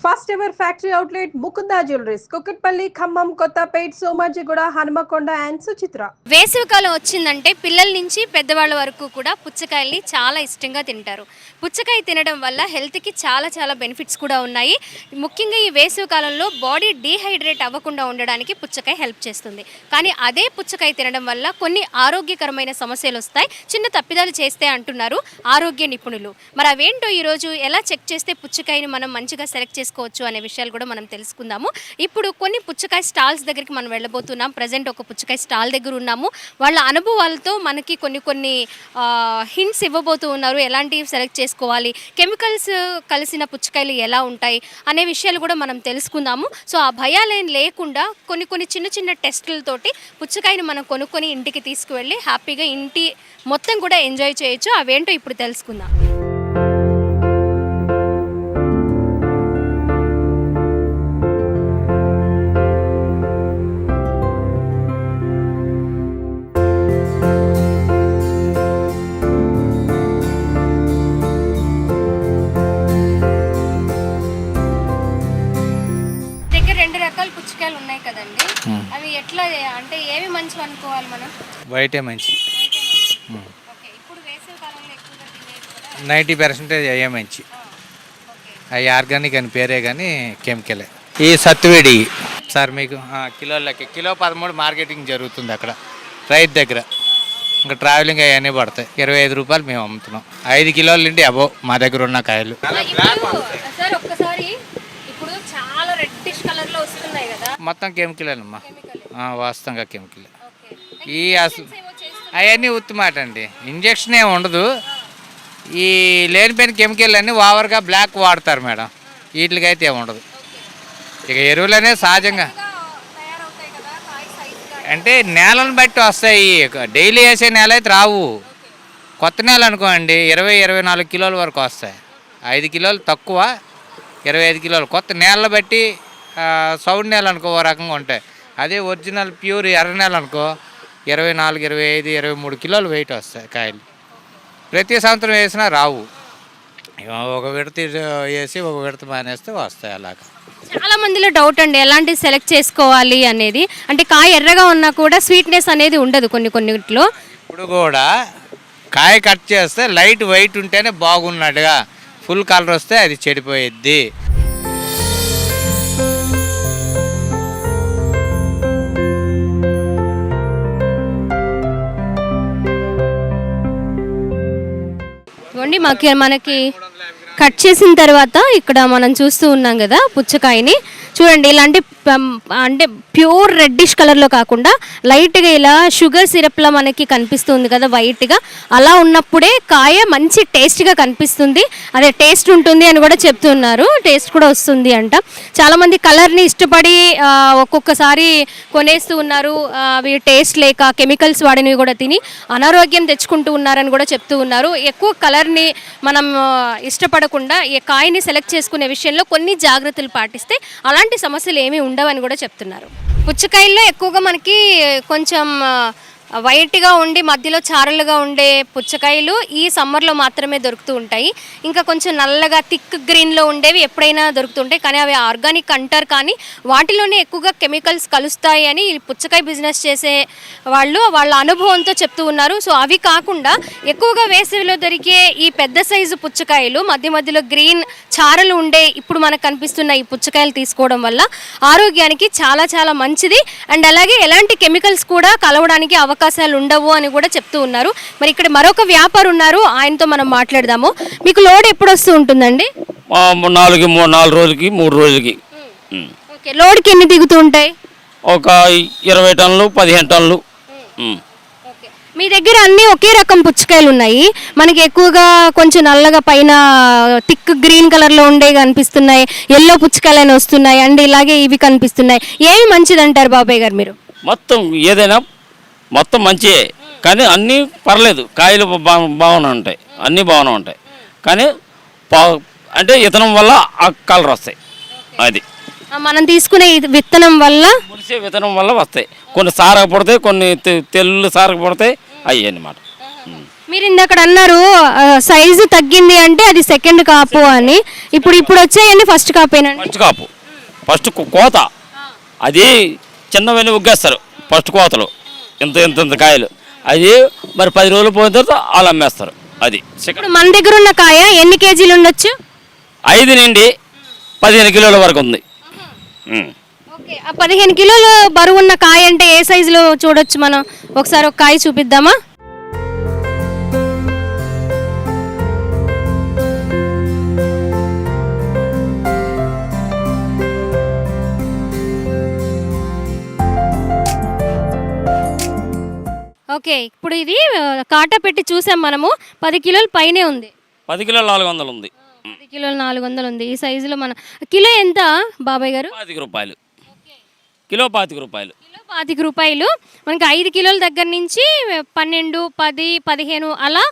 First ever factory outlet Mukunda jewelleries Kukatpally, Khammam, Kothapet, Somajiguda, Hanamkonda and Suchitra. వేసవికాలం వచ్చిందంటే పిల్లల నుంచి పెద్దవాళ్ళ వరకు కూడా పుచ్చకాయల్ని చాలా ఇష్టంగా తింటారు. పుచ్చకాయ తినడం వల్ల హెల్త్కి చాలా చాలా బెనిఫిట్స్ కూడా ఉన్నాయి. ముఖ్యంగా ఈ వేసవికాలంలో బాడీ డీహైడ్రేట్ అవ్వకుండా ఉండడానికి పుచ్చకాయ హెల్ప్ చేస్తుంది. కానీ అదే పుచ్చకాయ తినడం వల్ల కొన్ని ఆరోగ్యకరమైన సమస్యలు వస్తాయి, చిన్న తప్పిదాలు చేస్తే అంటున్నారు ఆరోగ్య నిపుణులు. మరి అవేంటో ఈరోజు ఎలా చెక్ చేస్తే పుచ్చకాయని మనం మంచిగా సెలెక్ట్ చేసుకోవచ్చు అనే విషయాలు కూడా మనం తెలుసుకుందాము. ఇప్పుడు కొన్ని పుచ్చకాయ స్టాల్స్ దగ్గరికి మనం వెళ్ళబోతున్నాం. ప్రజెంట్ ఒక పుచ్చకాయ స్టాల్ దగ్గర ఉన్నాము. వాళ్ళ అనుభవాలతో మనకి కొన్ని హింట్స్ ఇవ్వబోతూ ఉన్నారు. ఎలాంటివి సెలెక్ట్ చేసుకోవాలి, కెమికల్స్ కలిసిన పుచ్చకాయలు ఎలా ఉంటాయి అనే విషయాలు కూడా మనం తెలుసుకుందాము. సో ఆ భయాలేం లేకుండా కొన్ని చిన్న చిన్న టెస్టులతోటి పుచ్చకాయని మనం కొనుక్కొని ఇంటికి తీసుకువెళ్ళి హ్యాపీగా ఇంటి మొత్తం కూడా ఎంజాయ్ చేయొచ్చు. అవేంటో ఇప్పుడు తెలుసుకుందాం. పుచ్చకాయలు ఉన్నాయి కదండి, అవి ఎట్లా అంటే ఏవి మంచివి అనుకోవాలి మనం? వైటే మంచి. ఓకే, ఇప్పుడు వేసవి కాలంలో ఎక్కువగా తినేది కూడా 90% అయ్యే మంచి. అవి ఆర్గానిక్ అని పేరే కానీ కెమికలే. ఈ సత్తువేడి సార్ మీకు కిలోలకి కిలో 13 మార్కెటింగ్ జరుగుతుంది అక్కడ రైతు దగ్గర. ఇంకా ట్రావెలింగ్ అవన్నీ పడతాయి. 25 రూపాయలు మేము అమ్ముతున్నాం. 5 కిలోల నుండి అబో మా దగ్గర ఉన్న కాయలు. సార్ ఒక్కసారి ఇప్పుడు చాలా రెడ్డిష్ కలర్ లో వస్తున్నాయి కదా, మొత్తం కెమికలేనమ్మా, వాస్తవంగా కెమికల్. ఈ అసలు అవన్నీ ఉత్తుమాట అండి, ఇంజక్షన్ ఏమి ఉండదు. ఈ లేనిపోయిన కెమికల్ అన్నీ ఓవర్గా బ్లాక్ వాడతారు మేడం, వీటికైతే ఏమి ఉండదు. ఇక ఎరువులనే సహజంగా అంటే నేలను బట్టి వస్తాయి. డైలీ వేసే నేల అయితే రావు. కొత్త నేల అనుకోండి 20-24 కిలోల వరకు వస్తాయి. 5 కిలోలు తక్కువ, 25 కిలోలు. కొత్త నేల బట్టి సౌండ్ నేల అనుకో ఓ రకంగా ఉంటాయి. అదే ఒరిజినల్ ప్యూర్ ఎర్ర నేల అనుకో 24, 25, 23 కిలోలు వెయిట్ వస్తాయి కాయలు. ప్రతి సంవత్సరం వేసినా రావు. ఒక విడత వేసి ఒక విడత మానేస్తే వస్తాయి. అలాగా చాలా మందిలో డౌట్ అండి, ఎలాంటి సెలెక్ట్ చేసుకోవాలి అనేది. అంటే కాయ ఎర్రగా ఉన్నా కూడా స్వీట్నెస్ అనేది ఉండదు కొన్నిట్లో. ఇప్పుడు కూడా కాయ కట్ చేస్తే లైట్ వైట్ ఉంటేనే బాగున్నట్టుగా, ఫుల్ కలర్ వస్తే అది చెడిపోయిద్ది. మనకి కట్ చేసిన తర్వాత ఇక్కడ మనం చూస్తూ ఉన్నాం కదా పుచ్చకాయని. చూడండి, ఇలాంటి అంటే ప్యూర్ రెడ్డిష్ కలర్లో కాకుండా లైట్గా ఇలా షుగర్ సిరప్లా మనకి కనిపిస్తుంది కదా వైట్గా, అలా ఉన్నప్పుడే కాయ మంచి టేస్ట్గా కనిపిస్తుంది. అదే టేస్ట్ ఉంటుంది అని కూడా చెప్తున్నారు, టేస్ట్ కూడా వస్తుంది అంట. చాలామంది కలర్ని ఇష్టపడి ఒక్కొక్కసారి కొనేస్తూ ఉన్నారు. అవి టేస్ట్ లేక కెమికల్స్ వాడినవి కూడా తిని అనారోగ్యం తెచ్చుకుంటూ ఉన్నారని కూడా చెప్తూ ఉన్నారు. ఎక్కువ కలర్ని మనం ఇష్టపడకుండా ఈ కాయని సెలెక్ట్ చేసుకునే విషయంలో కొన్ని జాగ్రత్తలు పాటిస్తే అలాంటి సమస్యలు ఏమీ ఉండవని కూడా చెప్తున్నారు. పుచ్చకాయల్లో ఎక్కువగా మనకి కొంచెం వైట్గా ఉండి మధ్యలో చారలుగా ఉండే పుచ్చకాయలు ఈ సమ్మర్లో మాత్రమే దొరుకుతూ ఉంటాయి. ఇంకా కొంచెం నల్లగా థిక్ గ్రీన్లో ఉండేవి ఎప్పుడైనా దొరుకుతుంటాయి, కానీ అవి ఆర్గానిక్ అంటారు. కానీ వాటిలోనే ఎక్కువగా కెమికల్స్ కలుస్తాయి అని ఈ పుచ్చకాయ బిజినెస్ చేసే వాళ్ళు వాళ్ళ అనుభవంతో చెప్తూ ఉన్నారు. సో అవి కాకుండా ఎక్కువగా వేసవిలో దొరికే ఈ పెద్ద సైజు పుచ్చకాయలు, మధ్యలో గ్రీన్ చారలు ఉండే ఇప్పుడు మనకు కనిపిస్తున్న ఈ పుచ్చకాయలు తీసుకోవడం వల్ల ఆరోగ్యానికి చాలా చాలా మంచిది. అండ్ అలాగే ఎలాంటి కెమికల్స్ కూడా కలవడానికి అవకాశాలు ఉండవు అని కూడా చెప్తూ ఉన్నారు. మరి ఇక్కడ మరొక వ్యాపారి ఉన్నారు, ఆయనతో మనం మాట్లాడదాము. మీకు లోడ్ ఎప్పుడు వస్తూ ఉంటుందండి? 4 రోజులకి 3 రోజులకి. ఓకే, లోడ్కి ఎన్ని దిగుతూ ఉంటాయి? ఒక 20 టన్నులు 15 టన్నులు. మీ దగ్గర అన్నీ ఒకే రకం పుచ్చకాయలు ఉన్నాయి. మనకి ఎక్కువగా కొంచెం నల్లగా పైన థిక్ గ్రీన్ కలర్లో ఉండే కనిపిస్తున్నాయి, ఎల్లో పుచ్చకాయలు అని వస్తున్నాయి, అండ్ ఇలాగే ఇవి కనిపిస్తున్నాయి. ఏమి మంచిది అంటారు బాబాయ్ గారు మీరు? మొత్తం ఏదైనా మొత్తం మంచియే, కానీ అన్నీ పర్లేదు. కాయలు బాగానే ఉంటాయి, అన్నీ బాగానే ఉంటాయి. కానీ అంటే విత్తనం వల్ల ఆ కలర్ వస్తాయి. అది మనం తీసుకునే విత్తనం వల్ల, ములిసే విత్తనం వల్ల వస్తాయి. కొన్ని సారగా పడతాయి, కొన్ని తెల్లు సారగా పడతాయి, అవి అన్నమాట. మీరు ఇందాక అన్నారు సైజు తగ్గింది అంటే అది సెకండ్ కాపు అని. ఇప్పుడు వచ్చాయండి ఫస్ట్ కాపేనండి. ఫస్ట్ కాపు, ఫస్ట్ కోత. అది చిన్న వెన్ను ఉగ్గేస్తారు ఫస్ట్ కోతలు, ఇంత కాయలు. అది మరి 10 రోజులు పోయిన తర్వాత వాళ్ళు అమ్మేస్తారు. అది ఇప్పుడు మన దగ్గర ఉన్న కాయ ఎన్ని కేజీలు ఉండొచ్చు? 5 నుండి 15 కిలోల వరకు ఉంది. ఓకే, ఆ 15 కిలోలు బరువు ఉన్న కాయ అంటే ఏ సైజులో చూడొచ్చు మనం? ఒకసారి ఒక కాయ చూపిద్దామా? ఓకే, ఇప్పుడు ఇది కాటా పెట్టి చూసాం మనము. 10 కిలోలు పైనే ఉంది. 10 కిలోలు 400 ఉంది. 10 కిలోలు 400 ఉంది. ఈ సైజులో మన కిలో ఎంత బాబాయ్ గారు? 25 రూపాయలు కిలో. 25 రూపాయలు కిలో 25 రూపాయలు. మనకి 5 కిలోల దగ్గర నుంచి 12, 10, 15 అలా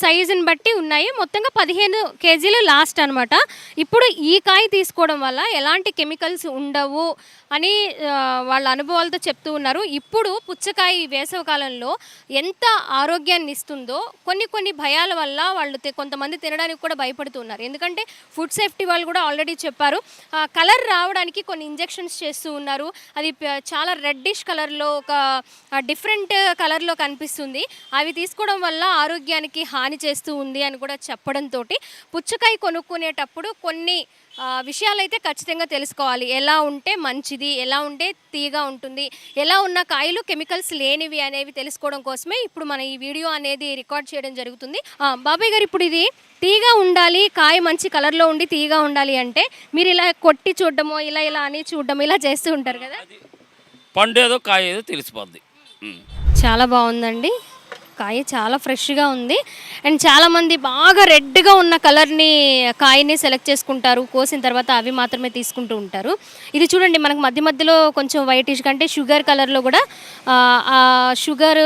సైజుని బట్టి ఉన్నాయి. మొత్తంగా 15 కేజీలు లాస్ట్ అనమాట. ఇప్పుడు ఈ కాయ తీసుకోవడం వల్ల ఎలాంటి కెమికల్స్ ఉండవు అని వాళ్ళ అనుభవాలతో చెప్తూ ఉన్నారు. ఇప్పుడు పుచ్చకాయ వేసవి కాలంలో ఎంత ఆరోగ్యాన్ని ఇస్తుందో కొన్ని భయాల వల్ల వాళ్ళు కొంతమంది తినడానికి కూడా భయపడుతున్నారు. ఎందుకంటే ఫుడ్ సేఫ్టీ వాళ్ళు కూడా ఆల్రెడీ చెప్పారు. కలర్ రావడానికి కొన్ని ఇంజెక్షన్స్ చేస్తూ ఉన్నారు. అది చాలా రెడ్డిష్ కలర్లో ఒక డిఫరెంట్ కలర్లో కనిపిస్తుంది. అవి తీసుకోవడం వల్ల ఆరోగ్యానికి హాని చేస్తూ ఉంది అని కూడా చెప్పడంతో పుచ్చకాయ కొనుక్కునేటప్పుడు కొన్ని విషయాలైతే ఖచ్చితంగా తెలుసుకోవాలి. ఎలా ఉంటే మంచిది, ఎలా ఉంటే తీగా ఉంటుంది, ఎలా ఉన్న కాయలు కెమికల్స్ లేనివి అనేవి తెలుసుకోవడం కోసమే ఇప్పుడు మన ఈ వీడియో అనేది రికార్డ్ చేయడం జరుగుతుంది. బాబాయ్ గారు, ఇప్పుడు ఇది తీగా ఉండాలి, కాయ మంచి కలర్లో ఉండి తీగా ఉండాలి అంటే మీరు ఇలా కొట్టి చూడడమో ఇలా అని చూడడమో ఇలా చేస్తూ ఉంటారు కదా? పండు ఏదో కాయ ఏదో తెలిసిపోద్ది. చాలా బాగుందండి, కాయ చాలా ఫ్రెష్గా ఉంది. అండ్ చాలామంది బాగా రెడ్గా ఉన్న కలర్ని కాయని సెలెక్ట్ చేసుకుంటారు, కోసిన తర్వాత అవి మాత్రమే తీసుకుంటూ ఉంటారు. ఇది చూడండి, మనకు మధ్యలో కొంచెం వైటిష్ కంటే షుగర్ కలర్లో కూడా ఆ షుగర్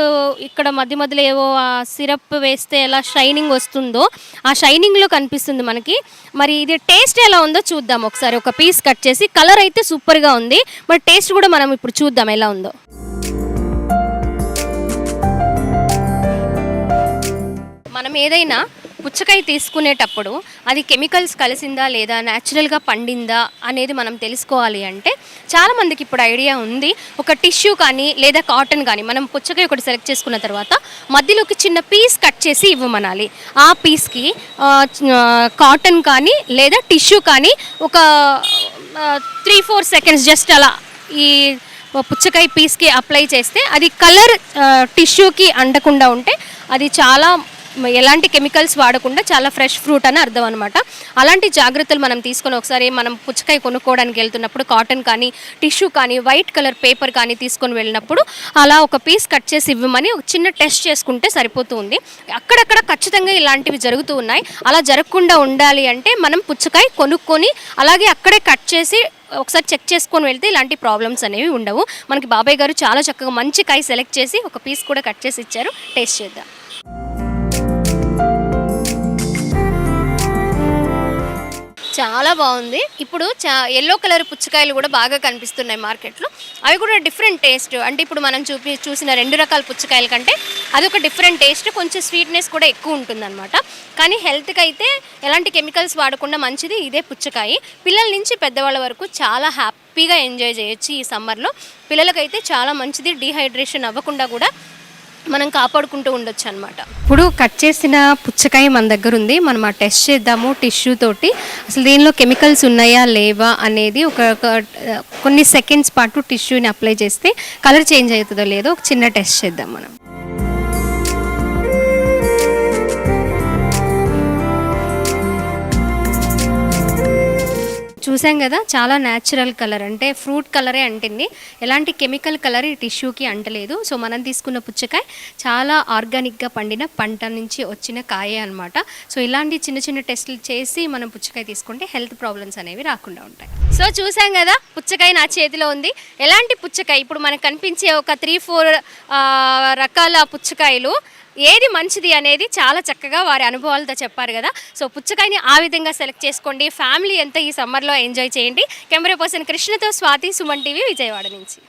ఇక్కడ మధ్యలో ఏవో సిరప్ వేస్తే ఎలా షైనింగ్ వస్తుందో ఆ షైనింగ్లో కనిపిస్తుంది మనకి. మరి ఇది టేస్ట్ ఎలా ఉందో చూద్దాం ఒకసారి. ఒక పీస్ కట్ చేసి, కలర్ అయితే సూపర్గా ఉంది, మరి టేస్ట్ కూడా మనం ఇప్పుడు చూద్దాం ఎలా ఉందో. మనం ఏదైనా పుచ్చకాయ తీసుకునేటప్పుడు అది కెమికల్స్ కలిసిందా లేదా న్యాచురల్గా పండిందా అనేది మనం తెలుసుకోవాలి అంటే చాలామందికి ఇప్పుడు ఐడియా ఉంది. ఒక టిష్యూ కానీ లేదా కాటన్ కానీ మనం పుచ్చకాయ ఒకటి సెలెక్ట్ చేసుకున్న తర్వాత మధ్యలోకి చిన్న పీస్ కట్ చేసి ఇవ్వమనాలి. ఆ పీస్కి కాటన్ కానీ లేదా టిష్యూ కానీ ఒక 3-4 సెకండ్స్ జస్ట్ అలా ఈ పుచ్చకాయ పీస్కి అప్లై చేస్తే అది కలర్ టిష్యూకి అంటకుండా ఉంటే అది చాలా ఎలాంటి కెమికల్స్ వాడకుండా చాలా ఫ్రెష్ ఫ్రూట్ అని అర్థం అనమాట. అలాంటి జాగ్రత్తలు మనం తీసుకొని ఒకసారి మనం పుచ్చకాయ కొనుక్కోవడానికి వెళ్తున్నప్పుడు కాటన్ కానీ టిష్యూ కానీ వైట్ కలర్ పేపర్ కానీ తీసుకొని వెళ్ళినప్పుడు అలా ఒక పీస్ కట్ చేసి ఇవ్వమని ఒక చిన్న టెస్ట్ చేసుకుంటే సరిపోతుంది. అక్కడక్కడ ఖచ్చితంగా ఇలాంటివి జరుగుతూ ఉన్నాయి. అలా జరగకుండా ఉండాలి అంటే మనం పుచ్చకాయ కొనుక్కొని అలాగే అక్కడే కట్ చేసి ఒకసారి చెక్ చేసుకొని వెళ్తే ఇలాంటి ప్రాబ్లమ్స్ అనేవి ఉండవు. మనకి బాబాయ్ గారు చాలా చక్కగా మంచి కాయ సెలెక్ట్ చేసి ఒక పీస్ కూడా కట్ చేసి ఇచ్చారు. టేస్ట్ చేద్దాం. చాలా బాగుంది. ఇప్పుడు ఎల్లో కలర్ పుచ్చకాయలు కూడా బాగా కనిపిస్తున్నాయి మార్కెట్లో. అవి కూడా డిఫరెంట్ టేస్ట్. అంటే ఇప్పుడు మనం చూసిన 2 రకాల పుచ్చకాయల కంటే అదొక డిఫరెంట్ టేస్ట్, కొంచెం స్వీట్నెస్ కూడా ఎక్కువ ఉంటుందన్నమాట. కానీ హెల్త్కి అయితే ఎలాంటి కెమికల్స్ వాడకుండా మంచిది ఇదే పుచ్చకాయ. పిల్లల నుంచి పెద్దవాళ్ళ వరకు చాలా హ్యాపీగా ఎంజాయ్ చేయొచ్చు ఈ సమ్మర్లో. పిల్లలకైతే చాలా మంచిది, డీహైడ్రేషన్ అవ్వకుండా కూడా మనం కాపాడుకుంటూ ఉండొచ్చు అనమాట. ఇప్పుడు కట్ చేసిన పుచ్చకాయ మన దగ్గర ఉంది. మనం ఆ టెస్ట్ చేద్దాము టిష్యూ తోటి. అసలు దీనిలో కెమికల్స్ ఉన్నాయా లేవా అనేది కొన్ని సెకండ్స్ పాటు టిష్యూని అప్లై చేస్తే కలర్ చేంజ్ అవుతుందో లేదో ఒక చిన్న టెస్ట్ చేద్దాం మనం. చూసాం కదా, చాలా న్యాచురల్ కలర్, అంటే ఫ్రూట్ కలరే అంటింది. ఎలాంటి కెమికల్ కలర్ ఈ టిష్యూకి అంటలేదు. సో మనం తీసుకున్న పుచ్చకాయ చాలా ఆర్గానిక్గా పండిన పంట నుంచి వచ్చిన కాయే అనమాట. సో ఇలాంటి చిన్న చిన్న టెస్టులు చేసి మనం పుచ్చకాయ తీసుకుంటే హెల్త్ ప్రాబ్లమ్స్ అనేవి రాకుండా ఉంటాయి. సో చూసాం కదా, పుచ్చకాయ నా చేతిలో ఉంది. ఎలాంటి పుచ్చకాయ ఇప్పుడు మనకు కనిపించే ఒక 3-4 రకాల పుచ్చకాయలు ఏది మంచిది అనేది చాలా చక్కగా వారి అనుభవాలతో చెప్పారు కదా. సో పుచ్చకాయని ఆ విధంగా సెలెక్ట్ చేసుకోండి. ఫ్యామిలీ ఎంత ఈ సమ్మర్లో ఎంజాయ్ చేయండి. కెమెరా పర్సన్ కృష్ణతో స్వాతి, సుమన్ టీవీ, విజయవాడ నుంచి.